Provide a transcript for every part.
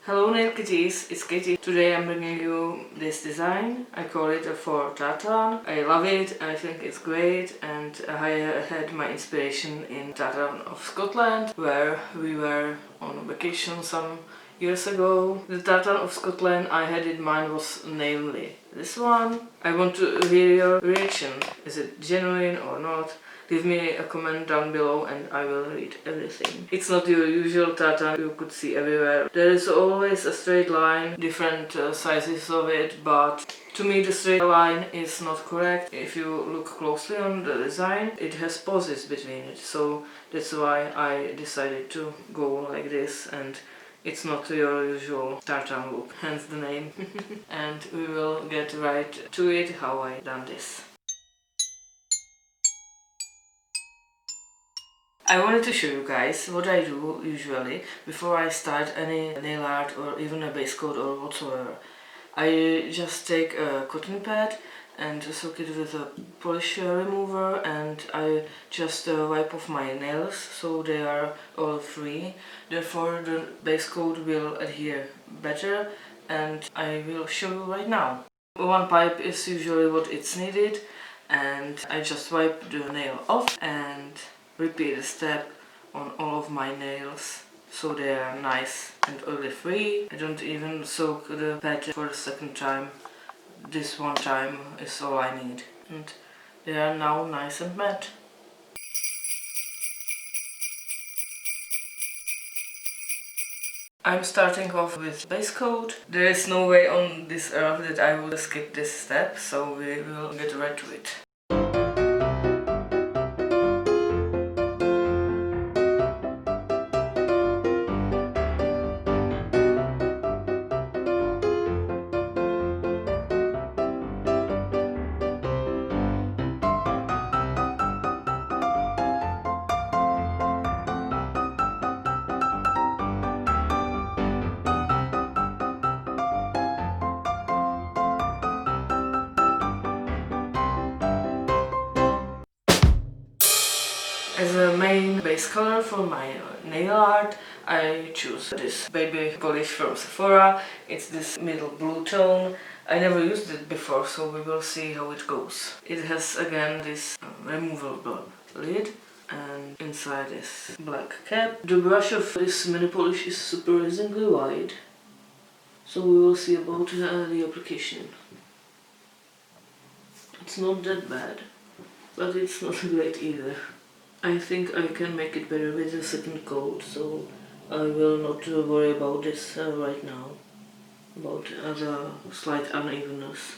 Hello nail kitties, it's Katie. Today I'm bringing you this design. I call it a Faux Tartan. I love it, I think it's great, and I had my inspiration in Tartan of Scotland, where we were on vacation some years ago. The Tartan of Scotland I had in mind was namely this one. I want to hear your reaction. Is it genuine or not? Leave me a comment down below and I will read everything. It's not your usual tartan you could see everywhere. There is always a straight line, different sizes of it, but to me the straight line is not correct. If you look closely on the design, it has pauses between it, so that's why I decided to go like this, and it's not your usual tartan look, hence the name. And we will get right to it, how I done this. I wanted to show you guys what I do usually before I start any nail art or even a base coat or whatsoever. I just take a cotton pad and soak it with a polish remover, and I just wipe off my nails so they are all free. Therefore the base coat will adhere better, and I will show you right now. One pipe is usually what it's needed, and I just wipe the nail off and repeat the step on all of my nails so they are nice and oil free. I don't even soak the pad for the second time. This one time is all I need, and they are now nice and matte. I'm starting off with base coat. There is no way on this earth that I would skip this step, so we will get right to it. As a main base color for my nail art, I choose this baby polish from Sephora. It's this middle blue tone. I never used it before, so we will see how it goes. It has again this removable lid, and inside is black cap. The brush of this mini polish is surprisingly wide, so we will see about the application. It's not that bad, but it's not great either. I think I can make it better with a second coat, so I will not worry about this right now, about the slight unevenness.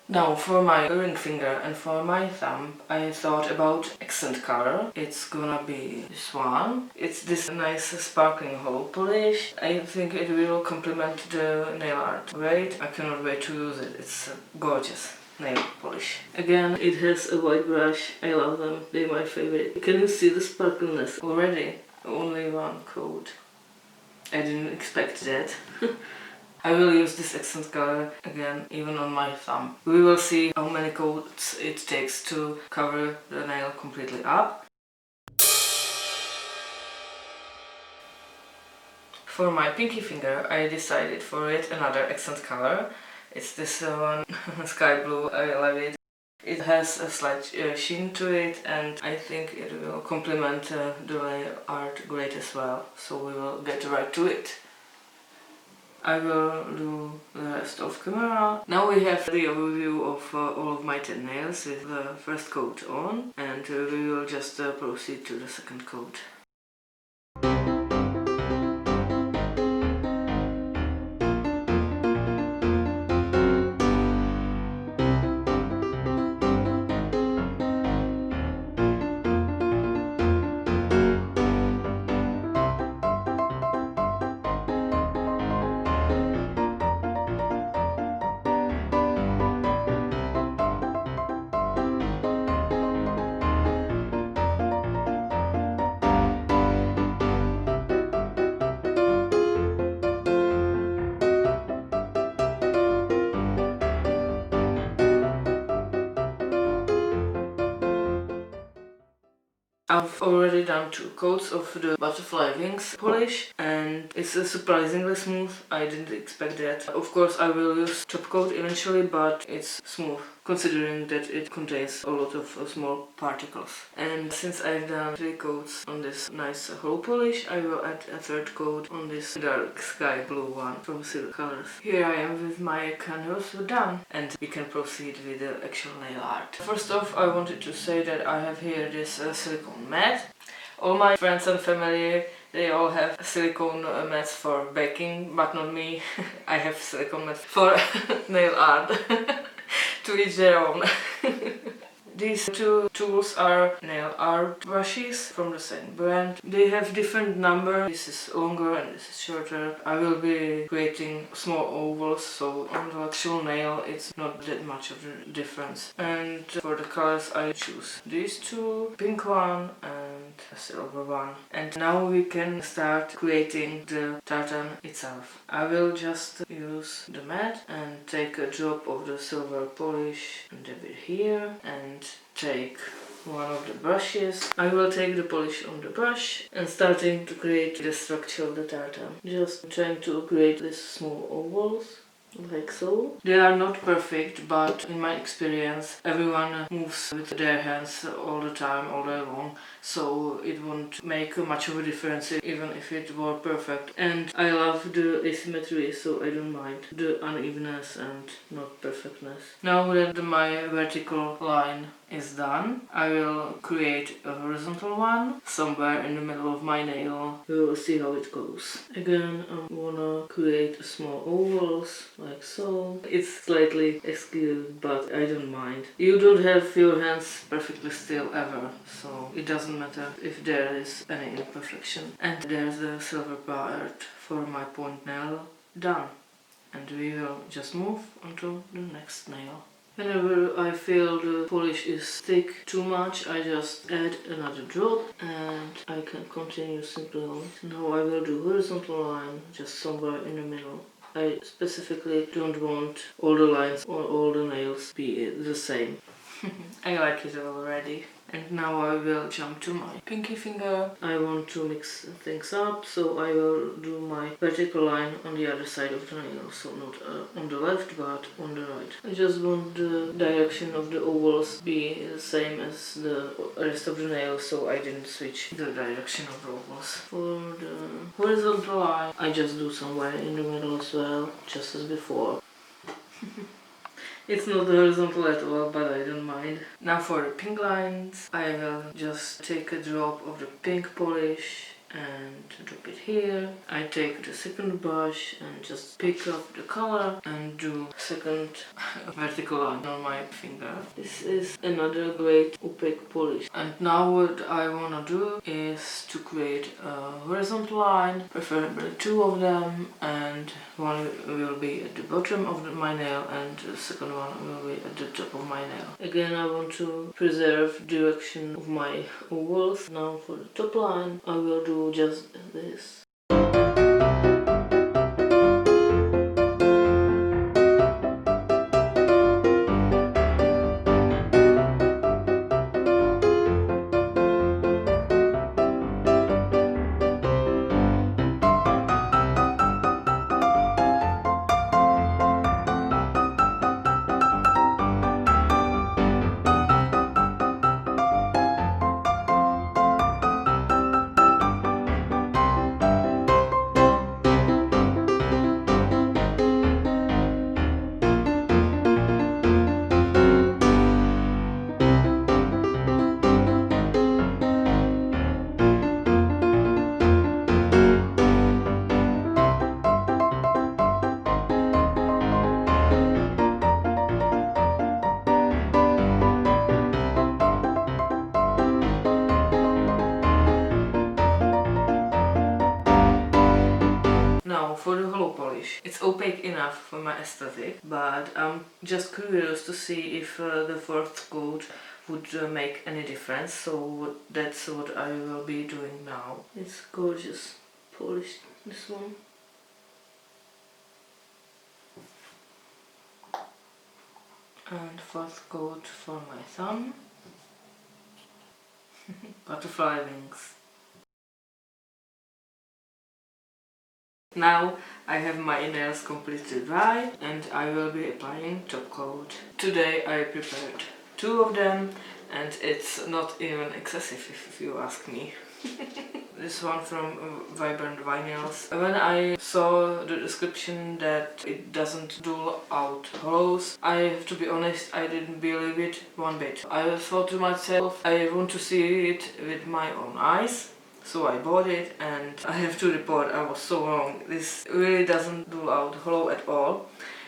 Now for my ring finger and for my thumb, I thought about accent color. It's gonna be this one. It's this nice sparkling hole polish. I think it will complement the nail art. Great, I cannot wait to use it. It's gorgeous nail polish. Again, it has a white brush. I love them. They're my favorite. Can you see the sparkliness already? Only one coat. I didn't expect that. I will use this accent color again, even on my thumb. We will see how many coats it takes to cover the nail completely up. For my pinky finger, I decided for it another accent color. It's this one, sky blue. I love it. It has a slight sheen to it, and I think it will complement the nail art great as well. So we will get right to it. I will do the rest off camera. Now we have the overview of all of my 10 nails with the first coat on, and we will just proceed to the second coat. I've already done 2 coats of the Butterfly Wings polish and it's surprisingly smooth. I didn't expect that. Of course I will use top coat eventually, but it's smooth considering that it contains a lot of small particles. And since I've done 3 coats on this nice hollow polish, I will add a 3rd coat on this dark sky blue one from Silk Colors. Here I am with my canvas done and we can proceed with the actual nail art. First off, I wanted to say that I have here this silicone mat. All my friends and family, they all have silicone mats for baking, but not me. I have silicone mats for nail art. To each their own. These 2 tools are nail art brushes from the same brand. They have different number. This is longer and this is shorter. I will be creating small ovals, so on the actual nail it's not that much of a difference. And for the colors I choose these 2, pink one and a silver one. And now we can start creating the tartan itself. I will just use the mat and take a drop of the silver polish and dab it here and take one of the brushes. I will take the polish on the brush and starting to create the structure of the tartan. Just trying to create these small ovals. Like so. They are not perfect, but in my experience everyone moves with their hands all the time, all day long, so it won't make much of a difference even if it were perfect. And I love the asymmetry, so I don't mind the unevenness and not perfectness. Now that my vertical line is done, I will create a horizontal one somewhere in the middle of my nail. We will see how it goes. Again, I wanna create small ovals like so. It's slightly skewed, but I don't mind. You don't have your hands perfectly still ever, so it doesn't matter if there is any imperfection. And there's the silver part for my point nail done. And we will just move on to the next nail. Whenever I feel the polish is thick too much, I just add another drop and I can continue simply on it. Now I will do horizontal line just somewhere in the middle. I specifically don't want all the lines or all the nails be the same. I like it already. And now I will jump to my pinky finger. I want to mix things up, so I will do my vertical line on the other side of the nail. So not on the left, but on the right. I just want the direction of the ovals be the same as the rest of the nail, so I didn't switch the direction of the ovals. For the horizontal line, I just do somewhere in the middle as well, just as before. It's not horizontal at all, but I don't mind. Now for the pink lines, I will just take a drop of the pink polish and drop it here. I take the second brush and just pick up the color and do second vertical line on my finger. This is another great opaque polish. And now what I wanna do is to create a horizontal line, preferably 2 of them, and one will be at the bottom of my nail and the second one will be at the top of my nail. Again, I want to preserve direction of my ovals. Now for the top line, I will do just this. Now for the hollow polish. It's opaque enough for my aesthetic, but I'm just curious to see if the 4th coat would make any difference, so that's what I will be doing now. It's gorgeous polish, this one. And 4th coat for my thumb. Butterfly wings. Now I have my nails completely dry and I will be applying top coat. Today I prepared 2 of them and it's not even excessive if you ask me. This one from Vibrant Vinyls. When I saw the description that it doesn't dull out hollows, I have to be honest, I didn't believe it one bit. I thought to myself, I want to see it with my own eyes. So I bought it and I have to report I was so wrong. This really doesn't dull out hollow at all.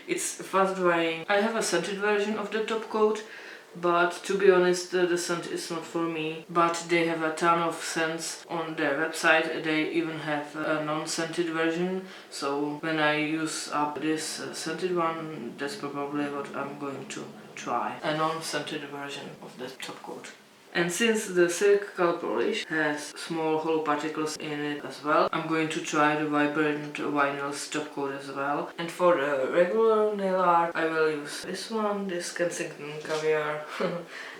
It's fast drying. I have a scented version of the top coat, but to be honest the scent is not for me. But they have a ton of scents on their website. They even have a non-scented version. So when I use up this scented one, that's probably what I'm going to try. A non-scented version of the top coat. And since the CIRQUE polish has small hollow particles in it as well, I'm going to try the Vibrant Vinyls top coat as well. And for the regular nail art, I will use this one, this Kensington Caviar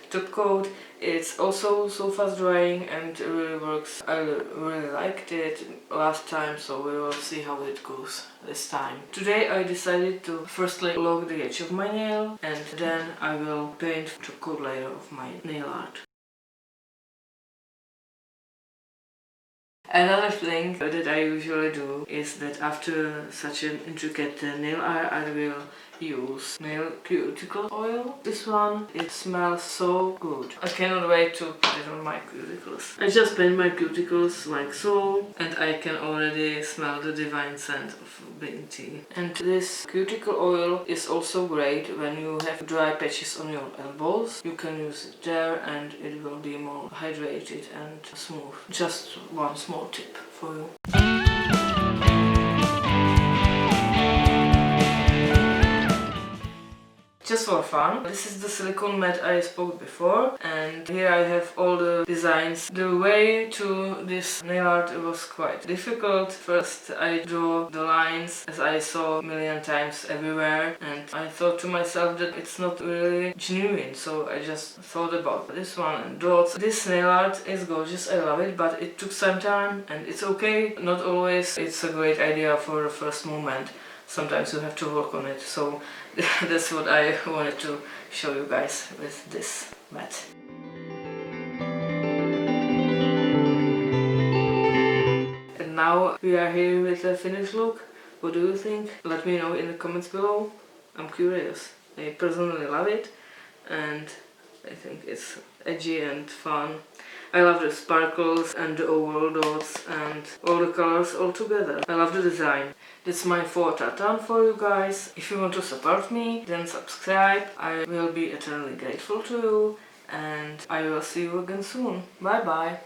top coat. It's also so fast drying and it really works. I really liked it last time, so we will see how it goes this time. Today I decided to firstly log the edge of my nail and then I will paint the top coat layer of my nail art. Another thing that I usually do is that after such an intricate nail art, I will use nail cuticle oil. This one, it smells so good. I cannot wait to put it on my cuticles. I just paint my cuticles like so, and I can already smell the divine scent of green tea. And this cuticle oil is also great when you have dry patches on your elbows. You can use it there and it will be more hydrated and smooth. Just one small tip for you. Just for fun, this is the silicone mat I spoke before, and here I have all the designs. The way to this nail art was quite difficult. First I drew the lines as I saw a million times everywhere, and I thought to myself that it's not really genuine, so I just thought about this one and dots. This nail art is gorgeous, I love it, but it took some time and it's okay. Not always it's a great idea for the first moment. Sometimes you have to work on it, so that's what I wanted to show you guys with this mat. And now we are here with the finished look. What do you think? Let me know in the comments below. I'm curious. I personally love it and I think it's edgy and fun. I love the sparkles and the oval dots and all the colors all together. I love the design. That's my Faux Tartan for you guys. If you want to support me, then subscribe. I will be eternally grateful to you and I will see you again soon. Bye bye.